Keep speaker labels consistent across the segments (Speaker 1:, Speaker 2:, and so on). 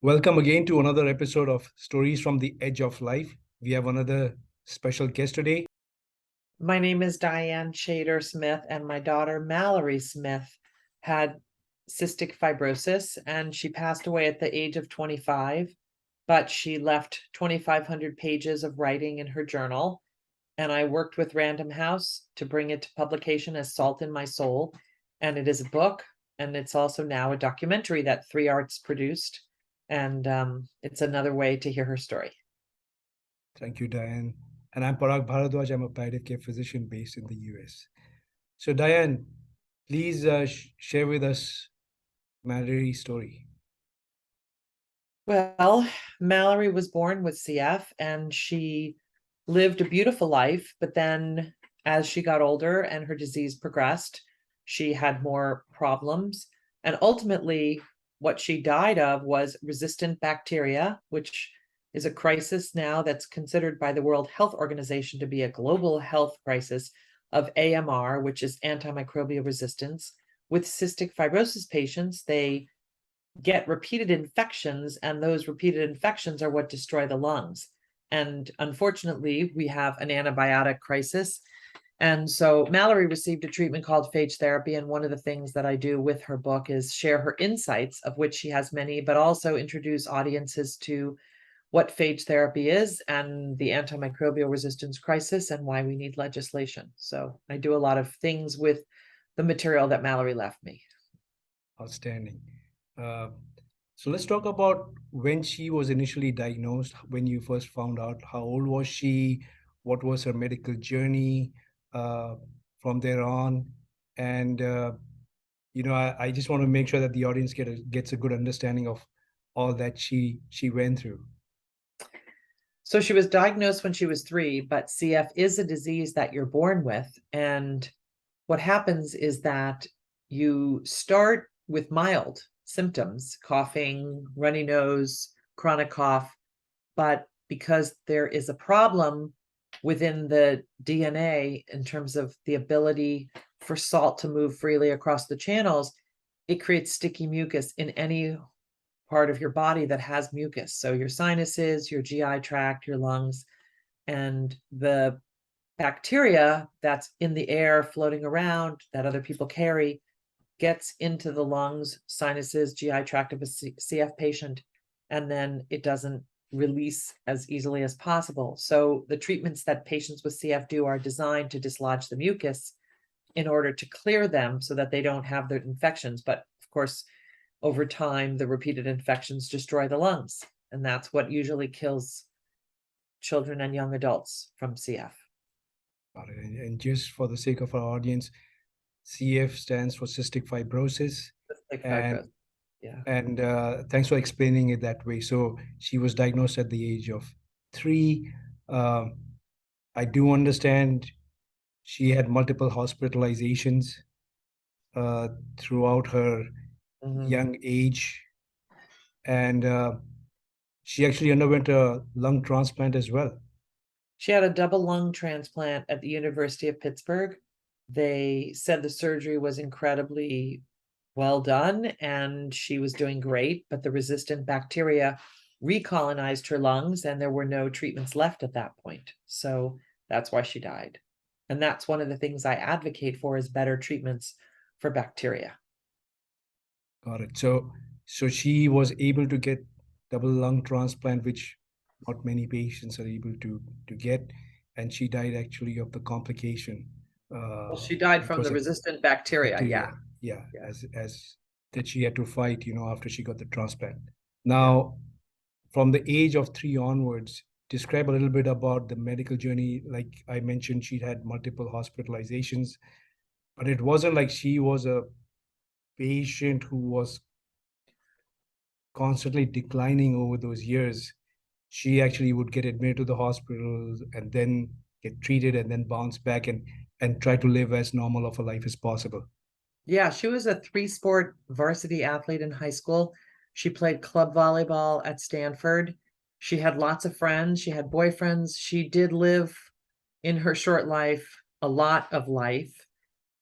Speaker 1: Welcome again to another episode of Stories from the Edge of Life. We have another special guest today.
Speaker 2: My name is Diane Shader Smith, and my daughter Mallory Smith had cystic fibrosis, and she passed away at the age of 25, but she left 2,500 pages of writing in her journal. And I worked with Random House to bring it to publication as Salt in My Soul. And it is a book, and it's also now a documentary that 3Arts produced. And it's another way to hear her story.
Speaker 1: Thank you, Diane. And I'm Parag Bharadwaj. I'm a palliative care physician based in the US. So, Diane, please share with us Mallory's story.
Speaker 2: Well, Mallory was born with CF and she lived a beautiful life, but then as she got older and her disease progressed, she had more problems. And ultimately, what she died of was resistant bacteria, which is a crisis now that's considered by the World Health Organization to be a global health crisis of AMR, which is antimicrobial resistance. With cystic fibrosis patients, they get repeated infections, and those repeated infections are what destroy the lungs. And unfortunately, we have an antibiotic crisis. And so Mallory received a treatment called phage therapy. And one of the things that I do with her book is share her insights, of which she has many, but also introduce audiences to what phage therapy is and the antimicrobial resistance crisis and why we need legislation. So I do a lot of things with the material that Mallory left me.
Speaker 1: Outstanding. So let's talk about when she was initially diagnosed, when you first found out. How old was she? What was her medical journey from there on? And, I just want to make sure that the audience gets a good understanding of all that she went through.
Speaker 2: So she was diagnosed when she was 3, but CF is a disease that you're born with. And what happens is that you start with mild symptoms, coughing, runny nose, chronic cough. But because there is a problem within the DNA in terms of the ability for salt to move freely across the channels, it creates sticky mucus in any part of your body that has mucus. So your sinuses, your GI tract, your lungs, and the bacteria that's in the air floating around that other people carry gets into the lungs, sinuses, GI tract of a CF patient, and then it doesn't release as easily as possible. So the treatments that patients with CF do are designed to dislodge the mucus in order to clear them so that they don't have the infections. But of course, over time, the repeated infections destroy the lungs, and that's what usually kills children and young adults from CF.
Speaker 1: And just for the sake of our audience, CF stands for cystic fibrosis.
Speaker 2: Cystic fibrosis.
Speaker 1: And thanks for explaining it that way. So she was diagnosed at the age of 3. I do understand she had multiple hospitalizations throughout her young age. And she actually underwent a lung transplant as well.
Speaker 2: She had a double lung transplant at the University of Pittsburgh. They said the surgery was incredibly well done and she was doing great, but the resistant bacteria recolonized her lungs and there were no treatments left at that point. So that's why she died. And that's one of the things I advocate for is better treatments for bacteria.
Speaker 1: Got it. So she was able to get double lung transplant, which not many patients are able to get, and she died actually of the complication.
Speaker 2: Well, she died from the resistant bacteria.
Speaker 1: Yeah. As that she had to fight, after she got the transplant. Now, from the age of 3 onwards, describe a little bit about the medical journey. Like I mentioned, she'd had multiple hospitalizations, but it wasn't like she was a patient who was constantly declining over those years. She actually would get admitted to the hospital and then get treated and then bounce back and try to live as normal of a life as possible.
Speaker 2: Yeah, she was a 3-sport varsity athlete in high school. She played club volleyball at Stanford. She had lots of friends. She had boyfriends. She did live in her short life a lot of life.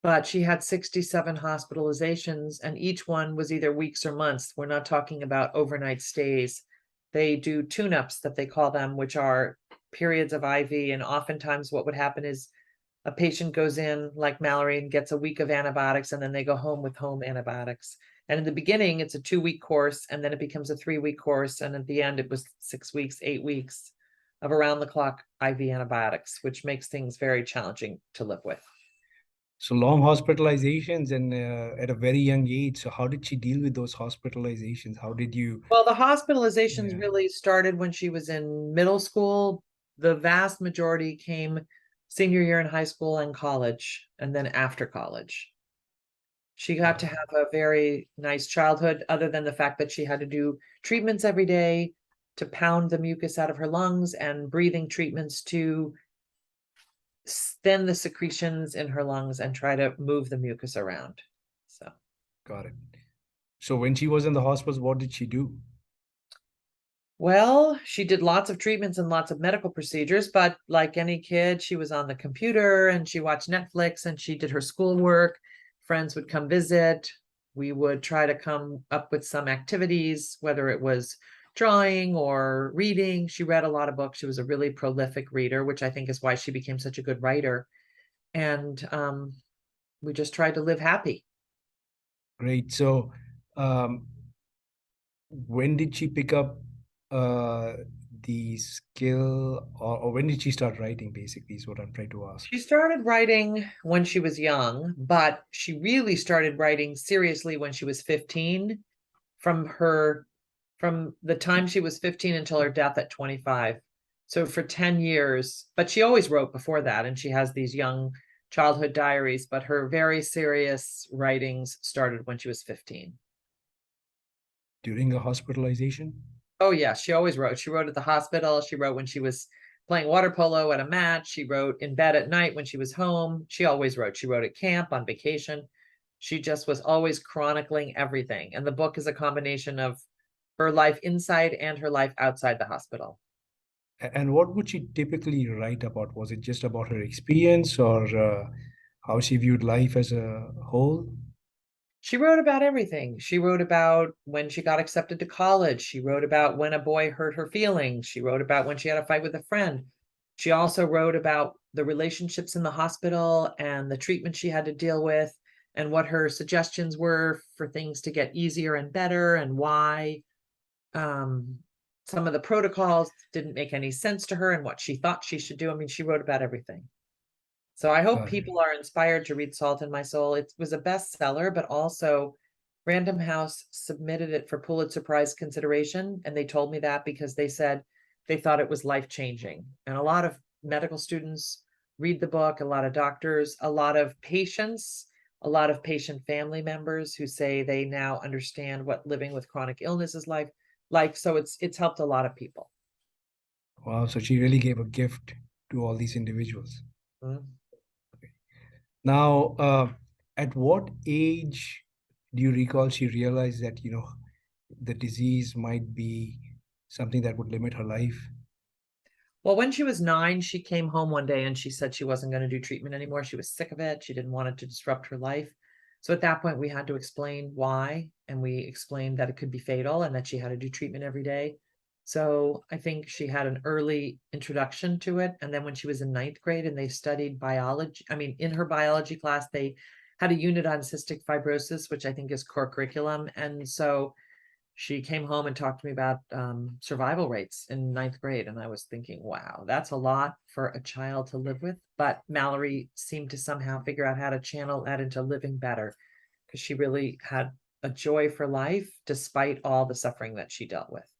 Speaker 2: but she had 67 hospitalizations, and each one was either weeks or months. We're not talking about overnight stays. They do tune-ups that they call them, which are periods of IV. And oftentimes what would happen is a patient goes in like Mallory and gets a week of antibiotics, and then they go home with home antibiotics. And in the beginning, it's a 2-week course, and then it becomes a 3-week course. And at the end, it was 6 weeks, 8 weeks of around the clock IV antibiotics, which makes things very challenging to live with.
Speaker 1: So long hospitalizations and at a very young age. So how did she deal with those hospitalizations? How did you?
Speaker 2: Well, the hospitalizations
Speaker 1: Yeah,
Speaker 2: really started when she was in middle school. The vast majority came senior year in high school and college, and then after college. She got to have a very nice childhood, other than the fact that she had to do treatments every day to pound the mucus out of her lungs, and breathing treatments to thin the secretions in her lungs and try to move the mucus around. So,
Speaker 1: got it. So when she was in the hospital, what did she do?
Speaker 2: well, she did lots of treatments and lots of medical procedures, but like any kid, she was on the computer and she watched Netflix and she did her schoolwork. Friends would come visit. We would try to come up with some activities, whether it was drawing or reading. She read a lot of books. She was a really prolific reader, which I think is why she became such a good writer. And we just tried to live happy.
Speaker 1: Great. So um, when did she pick up uh, the skill, or when did she start writing, basically, is what I'm trying to ask.
Speaker 2: She started writing when she was young, but she really started writing seriously when she was 15, from the time she was 15 until her death at 25. So for 10 years, but she always wrote before that, and she has these young childhood diaries, but her very serious writings started when she was 15.
Speaker 1: During a hospitalization?
Speaker 2: Oh yeah, she always wrote. She wrote at the hospital. She wrote when she was playing water polo at a match. She wrote in bed at night when she was home. She always wrote. She wrote at camp, on vacation. She just was always chronicling everything. And the book is a combination of her life inside and her life outside the hospital.
Speaker 1: And what would she typically write about? Was it just about her experience, or how she viewed life as a whole?
Speaker 2: She wrote about everything. She wrote about when she got accepted to college. She wrote about when a boy hurt her feelings. She wrote about when she had a fight with a friend. She also wrote about the relationships in the hospital and the treatment she had to deal with, and what her suggestions were for things to get easier and better, and why um, some of the protocols didn't make any sense to her and what she thought she should do. I mean, she wrote about everything. So I hope
Speaker 1: Got it.
Speaker 2: people are inspired to read Salt in My Soul. It was a bestseller, but also Random House submitted it for Pulitzer Prize consideration. And they told me that because they said they thought it was life-changing. And a lot of medical students read the book, a lot of doctors, a lot of patients, a lot of patient family members who say they now understand what living with chronic illness is like. So it's helped a lot of people.
Speaker 1: Wow. So she really gave a gift to all these individuals.
Speaker 2: Mm.
Speaker 1: Now, at what age do you recall she realized that, the disease might be something that would limit her life?
Speaker 2: Well, when she was 9, she came home one day and she said she wasn't going to do treatment anymore. She was sick of it. She didn't want it to disrupt her life. So at that point, we had to explain why. And we explained that it could be fatal and that she had to do treatment every day. So I think she had an early introduction to it. And then when she was in 9th grade and they studied biology, I mean, in her biology class, they had a unit on cystic fibrosis, which I think is core curriculum. And so she came home and talked to me about survival rates in 9th grade. And I was thinking, wow, that's a lot for a child to live with. But Mallory seemed to somehow figure out how to channel that into living better, because she really had a joy for life despite all the suffering that she dealt with.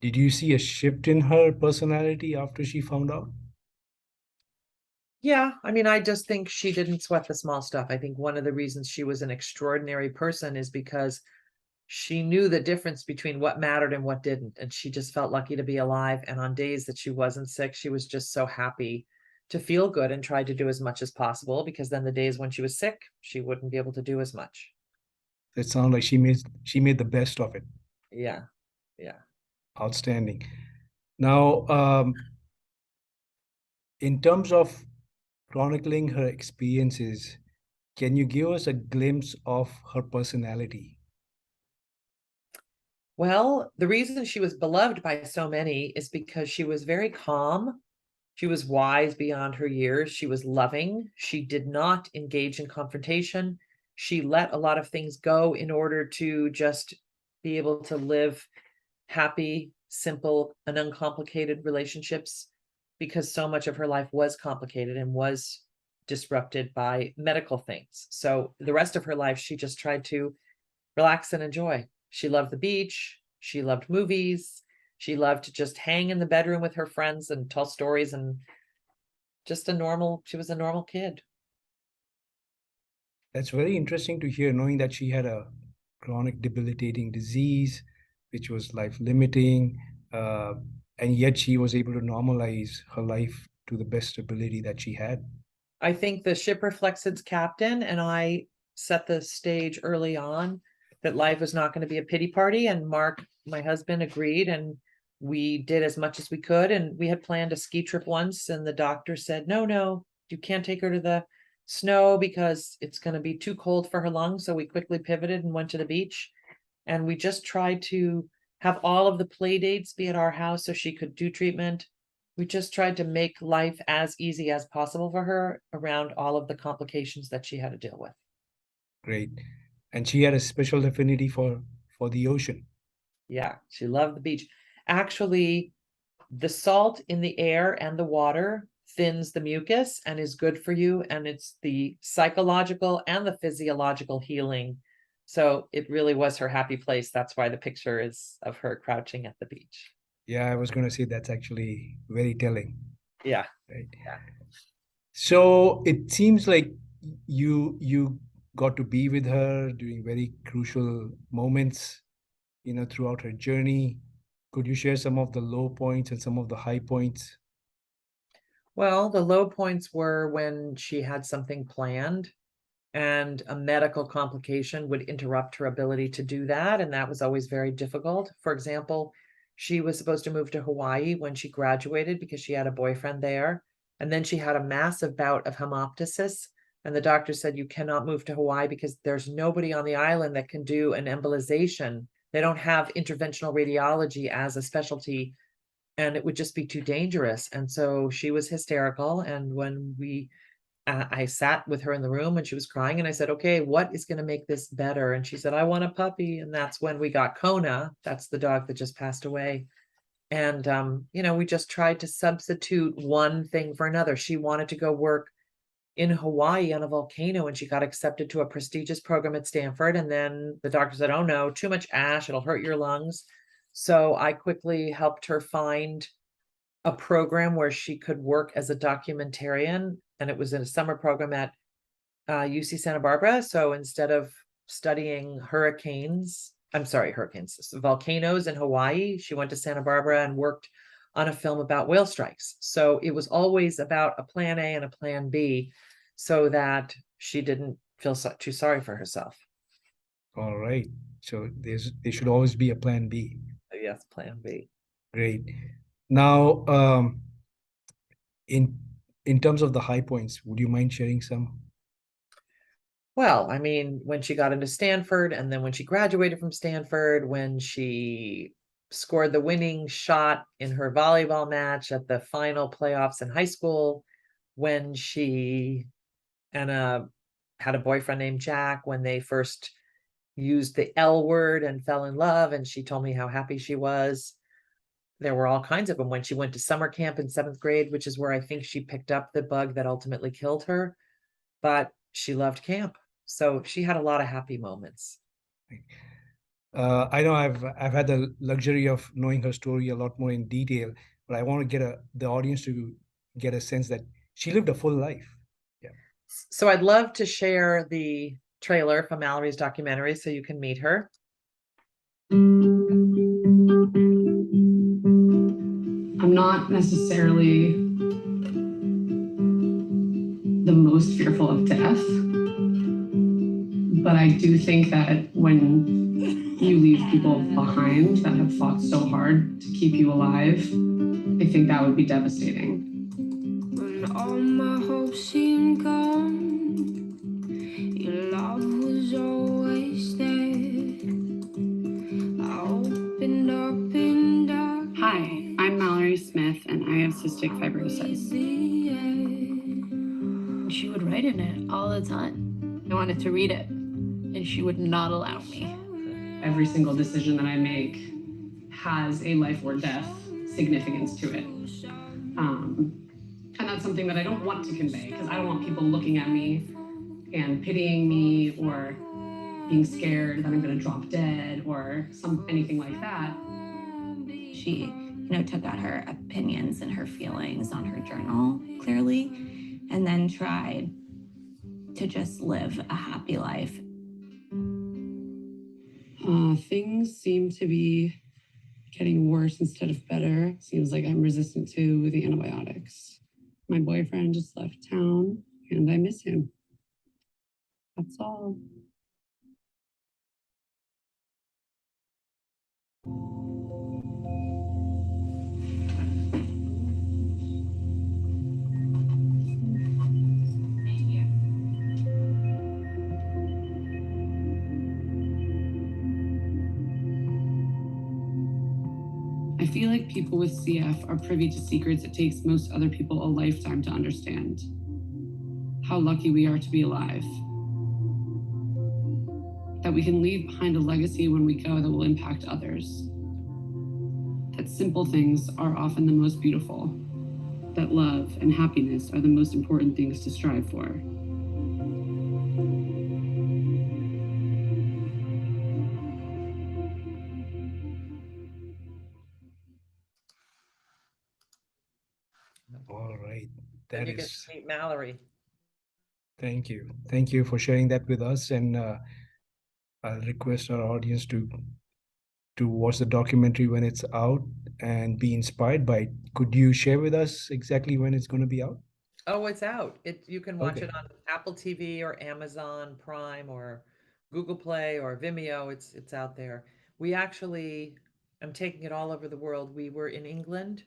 Speaker 1: Did you see a shift in her personality after she found out?
Speaker 2: Yeah, I mean, I just think she didn't sweat the small stuff. I think one of the reasons she was an extraordinary person is because she knew the difference between what mattered and what didn't. And she just felt lucky to be alive. And on days that she wasn't sick, she was just so happy to feel good and tried to do as much as possible, because then the days when she was sick, she wouldn't be able to do as much.
Speaker 1: It sounds like she made the best of it.
Speaker 2: Yeah. Yeah.
Speaker 1: Outstanding. Now, in terms of chronicling her experiences, Can you give us a glimpse of her personality?
Speaker 2: Well, the reason she was beloved by so many is because she was very calm. She was wise beyond her years. She was loving. She did not engage in confrontation. She let a lot of things go in order to just be able to live happy, simple, and uncomplicated relationships, because so much of her life was complicated and was disrupted by medical things. So the rest of her life, she just tried to relax and enjoy. She loved the beach. She loved movies. She loved to just hang in the bedroom with her friends and tell stories, and she was a normal kid.
Speaker 1: That's very interesting to hear, knowing that she had a chronic debilitating disease, which was life limiting, uh, and yet she was able to normalize her life to the best ability that she had.
Speaker 2: I think the ship reflects its captain, and I set the stage early on that life was not going to be a pity party. And Mark, my husband, agreed, and we did as much as we could. And we had planned a ski trip once, and the doctor said, no, you can't take her to the snow because it's going to be too cold for her lungs. So we quickly pivoted and went to the beach. And we just tried to have all of the play dates be at our house so she could do treatment. We just tried to make life as easy as possible for her around all of the complications that she had to deal with.
Speaker 1: Great. And she had a special affinity for the ocean.
Speaker 2: Yeah, she loved the beach. Actually, the salt in the air and the water thins the mucus and is good for you. And it's the psychological and the physiological healing. So it really was her happy place. That's why the picture is of her crouching at the beach.
Speaker 1: Yeah, I was going to say that's actually very telling,
Speaker 2: Yeah.
Speaker 1: right?
Speaker 2: Yeah.
Speaker 1: So it seems like you got to be with her during very crucial moments, throughout her journey. Could you share some of the low points and some of the high points?
Speaker 2: Well, the low points were when she had something planned and a medical complication would interrupt her ability to do that. And that was always very difficult. For example, she was supposed to move to Hawaii when she graduated because she had a boyfriend there. And then she had a massive bout of hemoptysis. And the doctor said, you cannot move to Hawaii because there's nobody on the island that can do an embolization. They don't have interventional radiology as a specialty, and it would just be too dangerous. And so she was hysterical. And when I sat with her in the room and she was crying, and I said, okay, what is going to make this better? And she said, I want a puppy. And that's when we got Kona. That's the dog that just passed away. And, we just tried to substitute one thing for another. She wanted to go work in Hawaii on a volcano, and she got accepted to a prestigious program at Stanford. And then the doctor said, oh no, too much ash, it'll hurt your lungs. So I quickly helped her find a program where she could work as a documentarian, and it was in a summer program at UC Santa Barbara. So instead of studying volcanoes in Hawaii, she went to Santa Barbara and worked on a film about whale strikes. So it was always about a plan A and a plan B, so that she didn't feel too sorry for herself.
Speaker 1: All right. So there should always be a plan B.
Speaker 2: Yes, plan B.
Speaker 1: Great. Now, in in terms of the high points, would you mind sharing some?
Speaker 2: Well, I mean, when she got into Stanford, and then when she graduated from Stanford, when she scored the winning shot in her volleyball match at the final playoffs in high school, when she and had a boyfriend named Jack, when they first used the L word and fell in love, and she told me how happy she was. There were all kinds of them. When she went to summer camp in 7th grade, which is where I think she picked up the bug that ultimately killed her, but she loved camp. So she had a lot of happy moments.
Speaker 1: I know I've had the luxury of knowing her story a lot more in detail, but I want to get the audience to get a sense that she lived a full life. Yeah.
Speaker 2: So I'd love to share the trailer from Mallory's documentary so you can meet her.
Speaker 3: I'm not necessarily the most fearful of death, but I do think that when you leave people behind that have fought so hard to keep you alive, I think that would be devastating. When all my hopes seem gone
Speaker 4: all the time. I wanted to read it, and she would not allow me.
Speaker 3: Every single decision that I make has a life or death significance to it. And that's something that I don't want to convey, because I don't want people looking at me and pitying me or being scared that I'm going to drop dead or anything like that.
Speaker 4: She, took out her opinions and her feelings on her journal clearly, and then tried to just live a happy life.
Speaker 3: Things seem to be getting worse instead of better. Seems like I'm resistant to the antibiotics. My boyfriend just left town and I miss him. That's all. I feel like people with CF are privy to secrets it takes most other people a lifetime to understand. How lucky we are to be alive. That we can leave behind a legacy when we go that will impact others. That simple things are often the most beautiful. That love and happiness are the most important things to strive for.
Speaker 1: All right.
Speaker 2: Then
Speaker 1: That
Speaker 2: you get to
Speaker 1: is,
Speaker 2: meet Mallory.
Speaker 1: thank you. Thank you for sharing that with us. And I'll request our audience to watch the documentary when it's out and be inspired by it. Could you share with us exactly when it's going to be out?
Speaker 2: Oh, it's out. You can watch
Speaker 1: Okay.
Speaker 2: it on Apple TV or Amazon Prime or Google Play or Vimeo. It's out there. We actually, I'm taking it all over the world. We were in England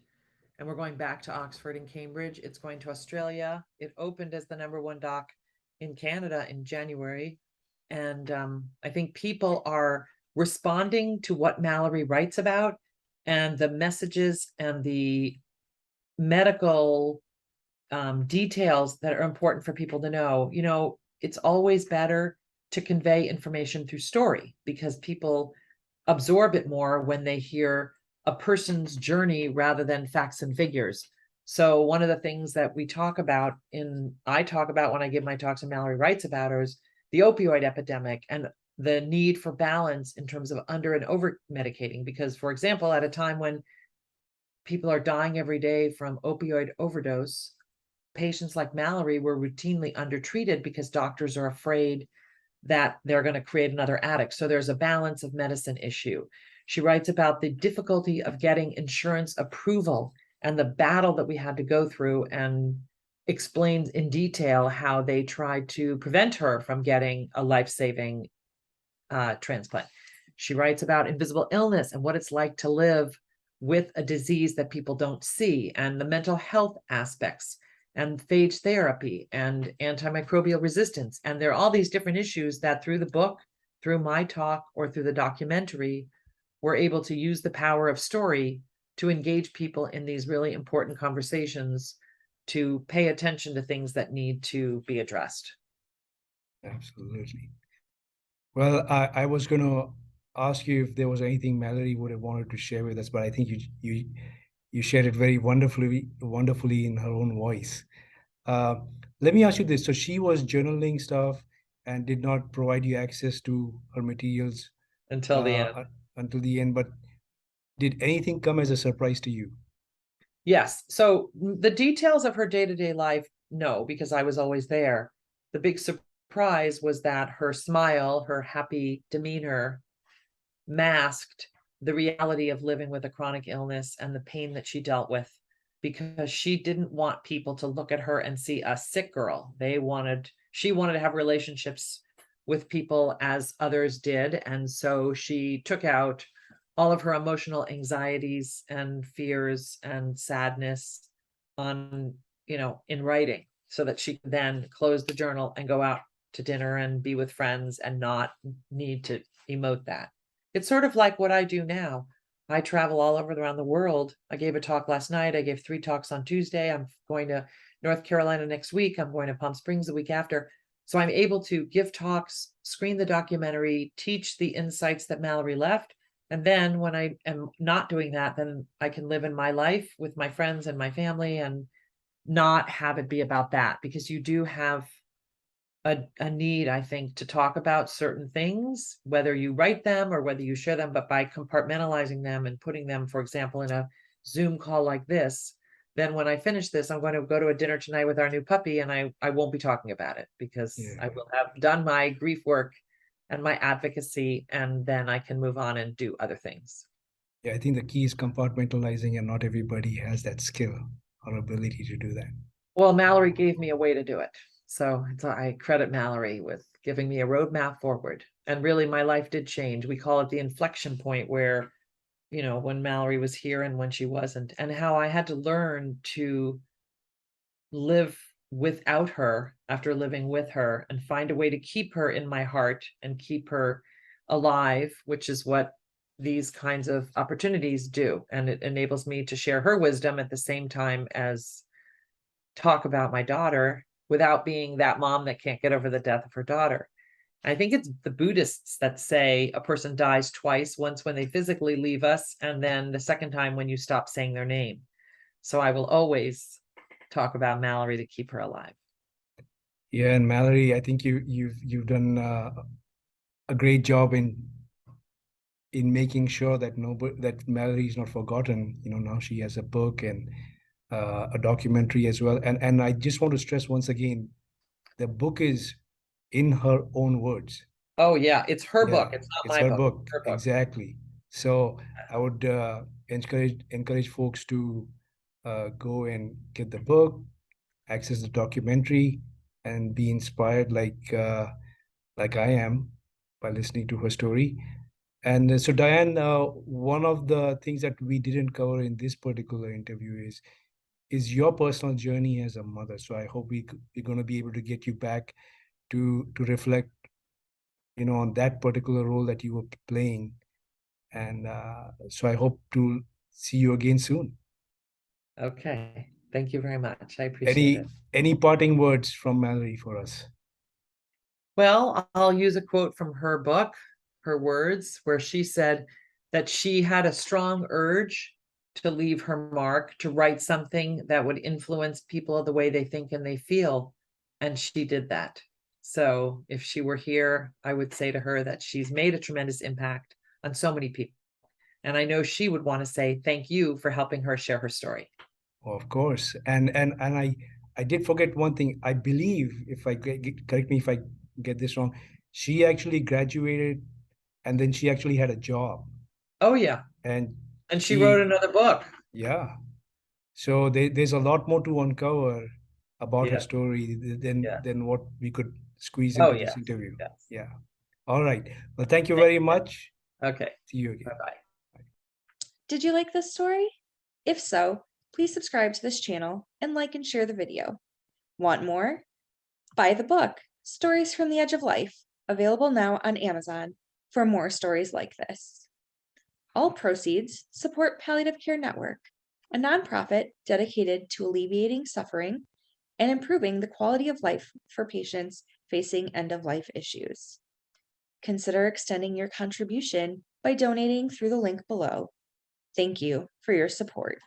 Speaker 2: and we're going back to Oxford and Cambridge. It's going to Australia. It opened as the #1 doc in Canada in January. And I think people are responding to what Mallory writes about and the messages and the medical details that are important for people to know. It's always better to convey information through story because people absorb it more when they hear a person's journey rather than facts and figures. So one of the things that I talk about when I give my talks and Mallory writes about is the opioid epidemic and the need for balance in terms of under and over medicating. Because, for example, at a time when people are dying every day from opioid overdose, patients like Mallory were routinely undertreated because doctors are afraid that they're going to create another addict. So there's a balance of medicine issue. She writes about the difficulty of getting insurance approval and the battle that we had to go through and explains in detail how they tried to prevent her from getting a life-saving transplant. She writes about invisible illness and what it's like to live with a disease that people don't see and the mental health aspects and phage therapy and antimicrobial resistance. And there are all these different issues that through the book, through my talk, or through the documentary, we're able to use the power of story to engage people in these really important conversations to pay attention to things that need to be addressed.
Speaker 1: Absolutely. Well, I was going to ask you if there was anything Mallory would have wanted to share with us, but I think you shared it very wonderfully in her own voice. Let me ask you this. So she was journaling stuff and did not provide you access to her materials
Speaker 2: Until the end.
Speaker 1: until the end, but did anything come as a surprise to you?
Speaker 2: Yes. So the details of her day-to-day life, no, because I was always there. The big surprise was that her smile, her happy demeanor masked the reality of living with a chronic illness and the pain that she dealt with, because she didn't want people to look at her and see a sick girl. She wanted to have relationships with people as others did. And so she took out all of her emotional anxieties and fears and sadness on, in writing so that she could then close the journal and go out to dinner and be with friends and not need to emote that. It's sort of like what I do now. I travel all over around the world. I gave a talk last night. I gave 3 talks on Tuesday. I'm going to North Carolina next week. I'm going to Palm Springs the week after. So I'm able to give talks, screen the documentary, teach the insights that Mallory left. And then when I am not doing that, then I can live in my life with my friends and my family and not have it be about that, because you do have a need, I think, to talk about certain things, whether you write them or whether you share them, but by compartmentalizing them and putting them, for example, in a Zoom call like this, then when I finish this, I'm going to go to a dinner tonight with our new puppy, and I won't be talking about it because I
Speaker 1: Yeah.
Speaker 2: will have done my grief work and my advocacy, and then I can move on and do other things.
Speaker 1: Yeah, I think the key is compartmentalizing, and not everybody has that skill or ability to do that.
Speaker 2: Well, Mallory gave me a way to do it. So I credit Mallory with giving me a roadmap forward. And really, my life did change. We call it the inflection point, where, you know, when Mallory was here and when she wasn't, and how I had to learn to live without her after living with her, and find a way to keep her in my heart and keep her alive, which is what these kinds of opportunities do. And it enables me to share her wisdom at the same time as talk about my daughter without being that mom that can't get over the death of her daughter. I think it's the Buddhists that say a person dies twice, once when they physically leave us, and then the second time when you stop saying their name. So I will always talk about Mallory to keep her alive.
Speaker 1: Yeah, and Mallory, I think you've done a great job in making sure that that Mallory is not forgotten. You know, now she has a book and a documentary as well. And I just want to stress once again, the book is in her own words.
Speaker 2: Oh yeah, it's her book.
Speaker 1: Yeah,
Speaker 2: It's not
Speaker 1: it's
Speaker 2: my
Speaker 1: her
Speaker 2: book.
Speaker 1: book.
Speaker 2: Her book.
Speaker 1: Exactly. So I would encourage folks to go and get the book, access the documentary, and be inspired like I am by listening to her story. And so, Diane, one of the things that we didn't cover in this particular interview is your personal journey as a mother. So I hope we're going to be able to get you back to reflect, you know, on that particular role that you were playing. And so I hope to see you again soon.
Speaker 2: Okay. Thank you very much. I appreciate it.
Speaker 1: Any parting words from Mallory for us?
Speaker 2: Well, I'll use a quote from her book, her words, where she said that she had a strong urge to leave her mark, to write something that would influence people the way they think and they feel. And she did that. So if she were here, I would say to her that she's made a tremendous impact on so many people. And I know she would want to say thank you for helping her share her story.
Speaker 1: Of course. And I did forget one thing. I believe, if I correct me if I get this wrong, she actually graduated and then she actually had a job.
Speaker 2: Oh yeah.
Speaker 1: And
Speaker 2: she wrote another book.
Speaker 1: Yeah. So there's a lot more to uncover about her
Speaker 2: Yeah.
Speaker 1: story than what we could squeeze
Speaker 2: Oh
Speaker 1: into this
Speaker 2: yes.
Speaker 1: interview.
Speaker 2: Yes.
Speaker 1: Yeah. All right. Well, thank you very much.
Speaker 2: Okay.
Speaker 1: See you again.
Speaker 2: Bye-bye.
Speaker 5: Did you like this story? If so, please subscribe to this channel and like and share the video. Want more? Buy the book, Stories from the Edge of Life, available now on Amazon for more stories like this. All proceeds support Palliative Care Network, a nonprofit dedicated to alleviating suffering and improving the quality of life for patients facing end-of-life issues. Consider extending your contribution by donating through the link below. Thank you for your support.